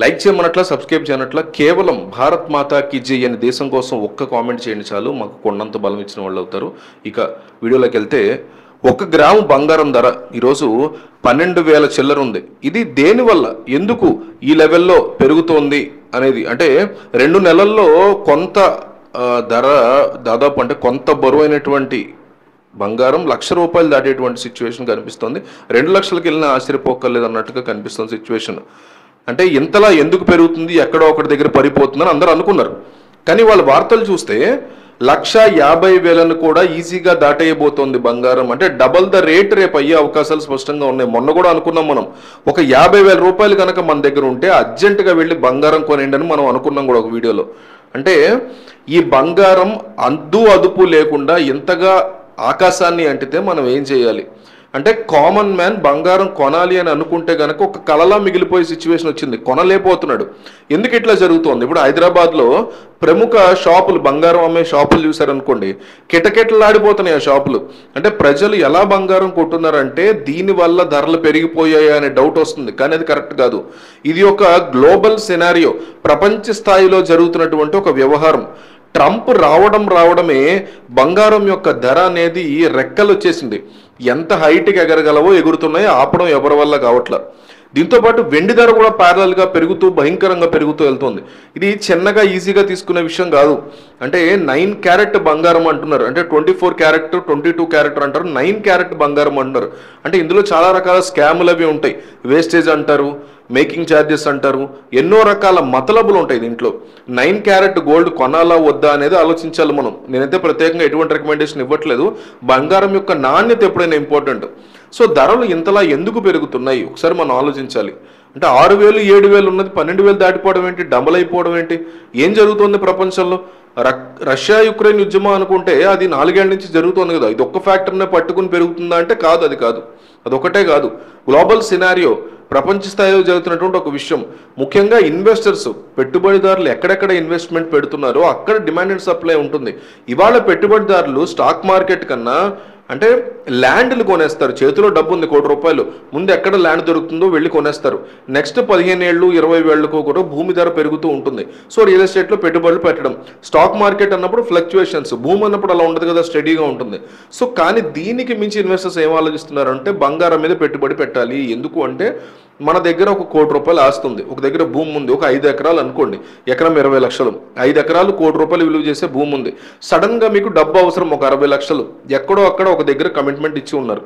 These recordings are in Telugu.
లైక్ చేయమన్నట్లా, సబ్స్క్రైబ్ చేయనట్లా, కేవలం భారత్ మాతా కీ జై అనే దేశం కోసం ఒక్క కామెంట్ చేయండి చాలు, మాకు కొండంత బలం ఇచ్చిన వాళ్ళు అవుతారు. ఇక వీడియోలోకి వెళ్తే 1 గ్రాము బంగారం ధర ఈరోజు 12,000 చిల్లర ఉంది. ఇది దేనివల్ల, ఎందుకు ఈ లెవెల్లో పెరుగుతోంది అనేది, అంటే 2 నెలల్లో కొంత ధర దాదాపు అంటే కొంత బరువైనటువంటి బంగారం ₹1,00,000 దాటేటువంటి సిచ్యువేషన్ కనిపిస్తుంది. 2 లక్షలకు వెళ్ళినా ఆశ్చర్యపోకర్లేదు అన్నట్టుగా కనిపిస్తుంది సిచ్యువేషన్. అంటే ఇంతలా ఎందుకు పెరుగుతుంది, ఎక్కడో ఒకటి దగ్గర పడిపోతుందని అందరూ అనుకున్నారు. కానీ వాళ్ళ వార్తలు చూస్తే 1,50,000 కూడా ఈజీగా దాటేయబోతోంది బంగారం. అంటే డబల్ ద రేట్ రేపు అయ్యే అవకాశాలు స్పష్టంగా ఉన్నాయి. మొన్న కూడా అనుకున్నాం మనం, ఒక ₹50,000 కనుక మన దగ్గర ఉంటే అర్జెంటుగా వెళ్ళి బంగారం కొనేయండి అని మనం అనుకున్నాం కూడా ఒక వీడియోలో. అంటే ఈ బంగారం అదుపు లేకుండా ఇంతగా ఆకాశాన్ని అంటితే మనం ఏం చేయాలి అంటే, కామన్ మ్యాన్ బంగారం కొనాలి అని అనుకుంటే కనుక ఒక కలలా మిగిలిపోయే సిచ్యువేషన్ వచ్చింది. కొనలేకపోతున్నాడు. ఎందుకు ఇట్లా జరుగుతోంది? ఇప్పుడు హైదరాబాద్లో ప్రముఖ షాపులు, బంగారం అమ్మే షాపులు చూసారనుకోండి, కిటకిటలాడిపోతున్నాయి ఆ షాపులు. అంటే ప్రజలు ఎలా బంగారం కొంటున్నారంటే దీనివల్ల ధరలు పెరిగిపోయాయి అనే డౌట్ వస్తుంది. కానీ అది కరెక్ట్ కాదు. ఇది ఒక గ్లోబల్ సినారియో, ప్రపంచ స్థాయిలో జరుగుతున్నటువంటి ఒక వ్యవహారం. ట్రంప్ రావడమే బంగారం యొక్క ధర అనేది రెక్కలు వచ్చేసింది. ఎంత హైట్కి ఎగరగలవో ఎగురుతున్నాయో, ఆపడం ఎవరి వల్ల కావట్లా. దీంతోపాటు వెండి ధర కూడా ప్యారలల్గా పెరుగుతూ భయంకరంగా పెరుగుతూ వెళ్తుంది. ఇది చిన్నగా ఈజీగా తీసుకునే విషయం కాదు. అంటే 9 క్యారెట్ బంగారం అంటున్నారు, అంటే 24 క్యారెట్ 22 క్యారెట్ అంటారు, 9 క్యారెట్ బంగారం అంటున్నారు. అంటే ఇందులో చాలా రకాల స్కాములు అవి ఉంటాయి. వేస్టేజ్ అంటారు, మేకింగ్ ఛార్జెస్ అంటారు, ఎన్నో రకాల మతలబులు ఉంటాయి దీంట్లో. 9 క్యారెట్ గోల్డ్ కొనాలా వద్దా అనేది ఆలోచించాలి మనం. నేనైతే ప్రత్యేకంగా ఎటువంటి రికమెండేషన్ ఇవ్వట్లేదు. బంగారం యొక్క నాణ్యత ఎప్పుడైనా ఇంపార్టెంట్. సో ధరలు ఇంతలా ఎందుకు పెరుగుతున్నాయి ఒకసారి మనం ఆలోచించాలి. అంటే 6,000 7,000 ఉన్నది 12,000 దాటిపోవడం ఏంటి, డబల్ అయిపోవడం ఏంటి, ఏం జరుగుతుంది ప్రపంచంలో? రష్యా యుక్రెయిన్ యుద్ధం అనుకుంటే అది 4 ఏళ్ల నుంచి జరుగుతుంది కదా. ఇది ఒక్క ఫ్యాక్టర్నే పట్టుకుని పెరుగుతుందా అంటే కాదు, అది కాదు. అదొకటే కాదు, గ్లోబల్ సినారియో, ప్రపంచ స్థాయిలో జరుగుతున్నటువంటి ఒక విషయం. ముఖ్యంగా ఇన్వెస్టర్స్, పెట్టుబడిదారులు ఎక్కడెక్కడ ఇన్వెస్ట్మెంట్ పెడుతున్నారో అక్కడ డిమాండ్ అండ్ సప్లై ఉంటుంది. ఇవాళ పెట్టుబడిదారులు స్టాక్ మార్కెట్ కన్నా అంటే ల్యాండ్లు కొనేస్తారు. చేతిలో డబ్బు ఉంది, ₹1,00,00,000, ముందు ఎక్కడ ల్యాండ్ దొరుకుతుందో వెళ్ళి కొనేస్తారు. నెక్స్ట్ 15 ఏళ్ళు 20 ఏళ్లకు కూడా భూమి ధర పెరుగుతూ ఉంటుంది. సో రియల్ ఎస్టేట్లో పెట్టుబడులు పెట్టడం. స్టాక్ మార్కెట్ అన్నప్పుడు ఫ్లక్చువేషన్స్, భూమి అన్నప్పుడు అలా ఉండదు కదా, స్టడీగా ఉంటుంది. సో కానీ దీనికి మించి ఇన్వెస్టర్స్ ఏం ఆలోచిస్తున్నారంటే బంగారం మీద పెట్టుబడి పెట్టాలి. ఎందుకు అంటే మన దగ్గర ఒక ₹1,00,00,000 ఆస్తుంది, ఒక దగ్గర భూమి ఉంది, ఒక 5 ఎకరాలు అనుకోండి, ఎకరం 20 లక్షలు, 5 ఎకరాలు ₹1,00,00,000 విలువ చేసే భూమి ఉంది. సడన్ గా మీకు డబ్బు అవసరం, ఒక 60 లక్షలు ఎక్కడో అక్కడ ఒక దగ్గర కమిట్మెంట్ ఇచ్చి ఉన్నారు.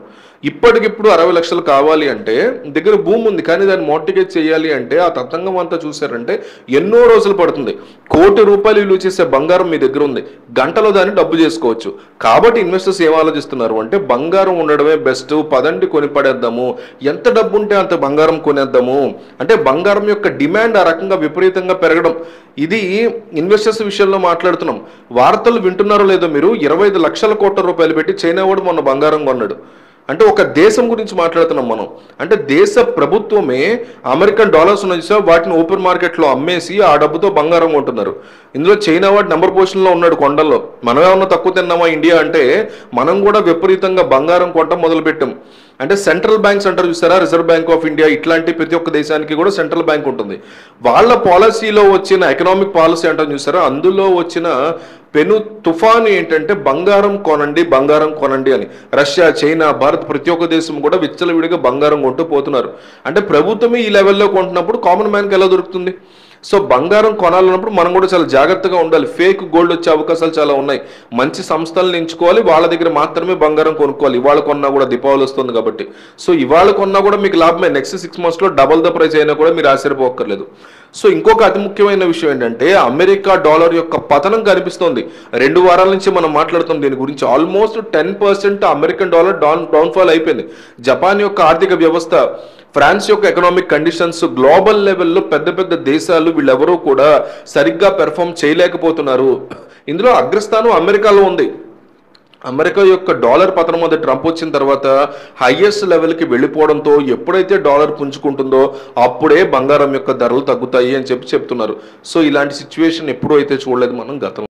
ఇప్పటికిప్పుడు 60 లక్షలు కావాలి అంటే దగ్గర భూమి ఉంది, కానీ దాన్ని మోర్టిగేజ్ చేయాలి అంటే ఆ తతంగం అంతా చూసారంటే ఎన్నో రోజులు పడుతుంది. ₹1,00,00,000 విలువ చేసే బంగారం మీ దగ్గర ఉంది, గంటలో దాన్ని డబ్బు చేసుకోవచ్చు. కాబట్టి ఇన్వెస్టర్స్ ఏం ఆలోచిస్తున్నారు అంటే బంగారం ఉండడమే బెస్ట్, పదండి కొని పడేద్దాము, ఎంత డబ్బు ఉంటే అంత బంగారం కొనేద్దాము. అంటే బంగారం యొక్క డిమాండ్ ఆ రకంగా విపరీతంగా పెరగడం. ఇది ఇన్వెస్టర్స్ విషయంలో మాట్లాడుతున్నాం. వార్తలు వింటున్నారో లేదో మీరు, 25 లక్షల కోట్ల రూపాయలు పెట్టి చైనా వాడు మొన్న బంగారం కొన్నాడు. అంటే ఒక దేశం గురించి మాట్లాడుతున్నాం మనం. అంటే దేశ ప్రభుత్వమే అమెరికన్ డాలర్స్ ఉన్న చూసా వాటిని ఓపెన్ మార్కెట్లో అమ్మేసి ఆ డబ్బుతో బంగారం కొంటున్నారు. ఇందులో చైనా వాడు నెంబర్ పొజిషన్లో ఉన్నాడు కొండల్లో. మనం ఏమన్నా తక్కువ తిన్నామా ఇండియా అంటే? మనం కూడా విపరీతంగా బంగారం కొనడం మొదలుపెట్టాం. అంటే సెంట్రల్ బ్యాంక్స్ అంటారు చూసారా, రిజర్వ్ బ్యాంక్ ఆఫ్ ఇండియా, ఇట్లాంటి ప్రతి ఒక్క దేశానికి కూడా సెంట్రల్ బ్యాంక్ ఉంటుంది. వాళ్ళ పాలసీలో వచ్చిన ఎకనామిక్ పాలసీ అంటారు చూసారా, అందులో వచ్చిన పెను తుఫాను ఏంటంటే బంగారం కొనండి, బంగారం కొనండి అని. రష్యా, చైనా, భారత్ ప్రతి ఒక్క దేశం కూడా విచ్చలవిడిగా బంగారం కొంటూ పోతున్నారు. అంటే ప్రభుత్వమే ఈ లెవెల్లో కొంటున్నప్పుడు కామన్ మ్యాన్కి ఎలా దొరుకుతుంది? సో బంగారం కొనాలన్నప్పుడు మనం కూడా చాలా జాగ్రత్తగా ఉండాలి. ఫేక్ గోల్డ్ వచ్చే అవకాశాలు చాలా ఉన్నాయి. మంచి సంస్థలను ఎంచుకోవాలి, వాళ్ళ దగ్గర మాత్రమే బంగారం కొనుక్కోవాలి. ఇవాళ కొన్నా కూడా దీపావళి వస్తుంది కాబట్టి. సో ఇవాళ కొన్నా కూడా మీకు లాభమే. నెక్స్ట్ 6 monthsలో డబల్ ద ప్రైస్ అయినా కూడా మీరు ఆశ్చర్యపోక్కర్లేదు. సో ఇంకొక అతి ముఖ్యమైన విషయం ఏంటంటే అమెరికా డాలర్ యొక్క పతనం కనిపిస్తోంది. 2 వారాల నుంచి మనం మాట్లాడుతాం దీని గురించి. ఆల్మోస్ట్ 10% అమెరికన్ డాలర్ డౌన్ఫాల్ అయిపోయింది. జపాన్ యొక్క ఆర్థిక వ్యవస్థ, ఫ్రాన్స్ యొక్క ఎకనామిక్ కండిషన్స్, గ్లోబల్ లెవెల్లో పెద్ద పెద్ద దేశాలు వీళ్ళెవరూ కూడా సరిగ్గా పెర్ఫామ్ చేయలేకపోతున్నారు. ఇందులో అగ్రస్థానం అమెరికాలో ఉంది. అమెరికా యొక్క డాలర్ పతనం మీద ట్రంప్ వచ్చిన తర్వాత హైయెస్ట్ లెవెల్కి వెళ్ళిపోవడంతో ఎప్పుడైతే డాలర్ పుంజుకుంటుందో అప్పుడే బంగారం యొక్క ధరలు తగ్గుతాయి అని చెప్తున్నారు. సో ఇలాంటి సిచ్యువేషన్ ఎప్పుడూ అయితే చూడలేదు మనం గతంలో.